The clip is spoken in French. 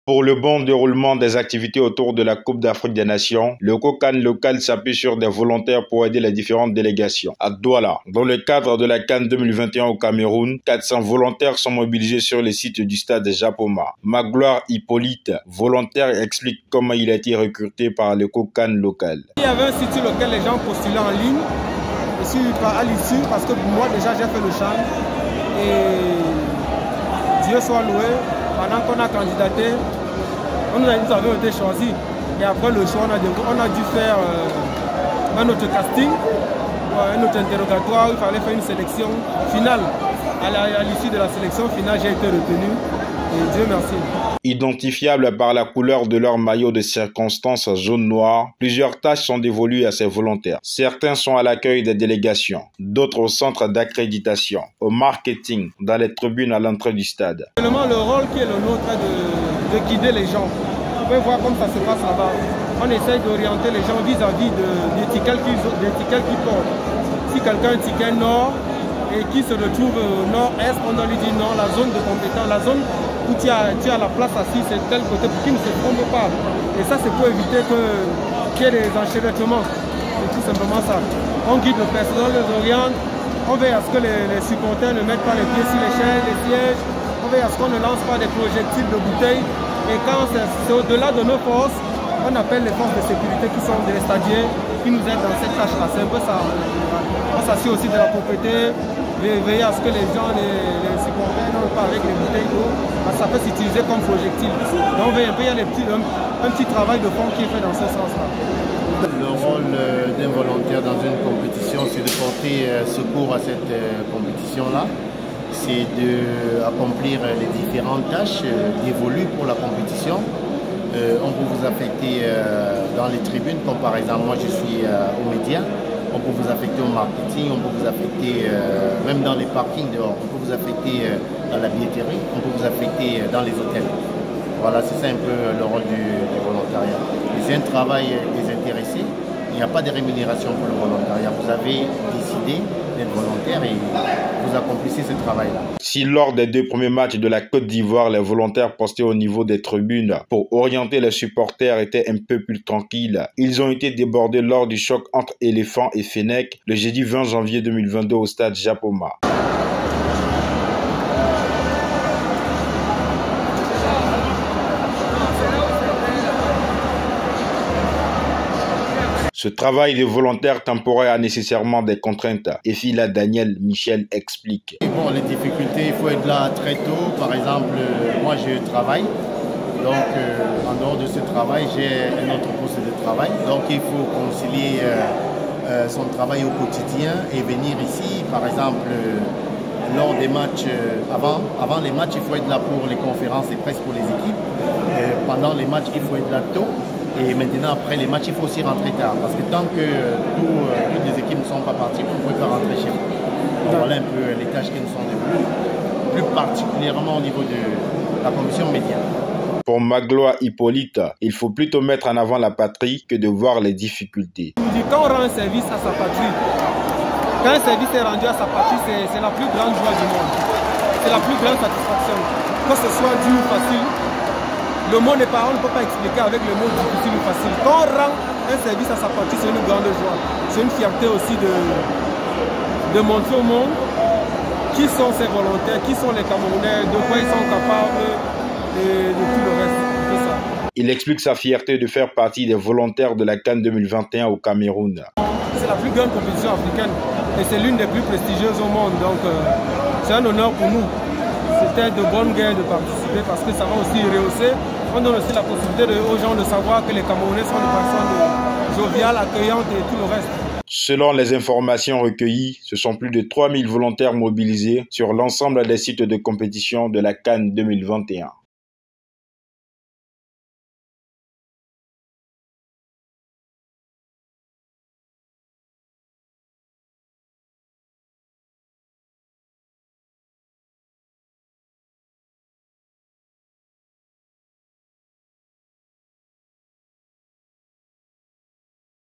Pour le bon déroulement des activités autour de la Coupe d'Afrique des Nations, le COCAN local s'appuie sur des volontaires pour aider les différentes délégations. À Douala, dans le cadre de la CAN 2021 au Cameroun, 400 volontaires sont mobilisés sur les sites du stade Japoma. Magloire Hippolyte, volontaire, explique comment il a été recruté par le COCAN local. Il y avait un site sur lequel les gens postulaient en ligne. Je suis à l'issue parce que moi déjà j'ai fait le chant et Dieu soit loué. Pendant qu'on a candidaté, nous avons été choisis. Et après le choix, on a dû faire un autre casting, un autre interrogatoire. Il fallait faire une sélection finale. À l'issue de la sélection finale, j'ai été retenu. Et Dieu merci. Identifiables par la couleur de leur maillot de circonstance jaune-noir, plusieurs tâches sont dévolues à ces volontaires. Certains sont à l'accueil des délégations, d'autres au centre d'accréditation, au marketing, dans les tribunes à l'entrée du stade. Finalement, le rôle qui est le nôtre est de guider les gens. Vous pouvez voir comme ça se passe là-bas. On essaye d'orienter les gens vis-à-vis des tickets qu'ils portent. Si quelqu'un a un ticket nord et qui se retrouve au nord-est, on doit lui dire non, la zone de compétence, la zone où tu as la place assise, c'est tel côté pour qu'il ne se trompe pas. Et ça, c'est pour éviter qu'il y ait des enchevêtrements. C'est tout simplement ça. On guide le personnel, les oriente, on veille à ce que les supporters ne mettent pas les pieds sur les chaises, les sièges, on veille à ce qu'on ne lance pas des projectiles de bouteilles. Et quand c'est au-delà de nos forces, on appelle les forces de sécurité qui sont des stadiers, qui nous aident dans cette tâche-là. C'est un peu ça. On s'assure aussi de la propreté, veiller à ce que les gens, les supporters n'ont pas avec les bouteilles d'eau, ça peut s'utiliser comme projectile. Donc il y a un petit travail de fond qui est fait dans ce sens-là. Le rôle d'un volontaire dans une compétition, c'est de porter secours à cette compétition-là. C'est d'accomplir les différentes tâches dévolues pour la compétition. On peut vous affecter dans les tribunes, comme par exemple moi je suis aux médias. On peut vous affecter au marketing, on peut vous affecter même dans les parkings dehors, on peut vous affecter dans la billetterie, on peut vous affecter dans les hôtels. Voilà, c'est ça un peu le rôle du volontariat. C'est un travail désintéressé, il n'y a pas de rémunération pour le volontariat. Vous avez décidé d'être volontaire et vous accomplissez ce travail-là. Si lors des 2 premiers matchs de la Côte d'Ivoire, les volontaires postés au niveau des tribunes pour orienter les supporters étaient un peu plus tranquilles, ils ont été débordés lors du choc entre Éléphants et Fennec le jeudi 20 janvier 2022 au stade Japoma. Ce travail de volontaire temporaire a nécessairement des contraintes. Et Fila Daniel Michel explique. Bon, les difficultés, il faut être là très tôt. Par exemple, moi je travaille. Donc en dehors de ce travail, j'ai un autre poste de travail. Donc il faut concilier son travail au quotidien et venir ici. Par exemple, lors des matchs, avant les matchs, il faut être là pour les conférences et presse pour les équipes. Pendant les matchs, il faut être là tôt. Et maintenant, après les matchs, il faut aussi rentrer tard. Parce que tant que toutes les équipes ne sont pas parties, vous ne pouvez pas rentrer chez vous. Donc voilà un peu les tâches qui nous sont dévolues, plus particulièrement au niveau de la commission média. Pour Magloire Hippolyte, il faut plutôt mettre en avant la patrie que de voir les difficultés. Quand on rend un service à sa patrie, quand un service est rendu à sa patrie, c'est la plus grande joie du monde. C'est la plus grande satisfaction. Que ce soit dur ou facile, le mot n'est pas, on ne peut pas expliquer avec le mot difficile ou facile. Quand on rend un service à sa patrie, c'est une grande joie. C'est une fierté aussi de montrer au monde qui sont ces volontaires, qui sont les Camerounais, de quoi ils sont capables et de tout le reste. C'est ça. Il explique sa fierté de faire partie des volontaires de la CAN 2021 au Cameroun. C'est la plus grande compétition africaine et c'est l'une des plus prestigieuses au monde. Donc c'est un honneur pour nous. C'était de bonne guerre de participer parce que ça va aussi rehausser. On donne aussi la possibilité aux gens de savoir que les Camerounais sont des personnes joviales, accueillantes et tout le reste. Selon les informations recueillies, ce sont plus de 3000 volontaires mobilisés sur l'ensemble des sites de compétition de la CAN 2021.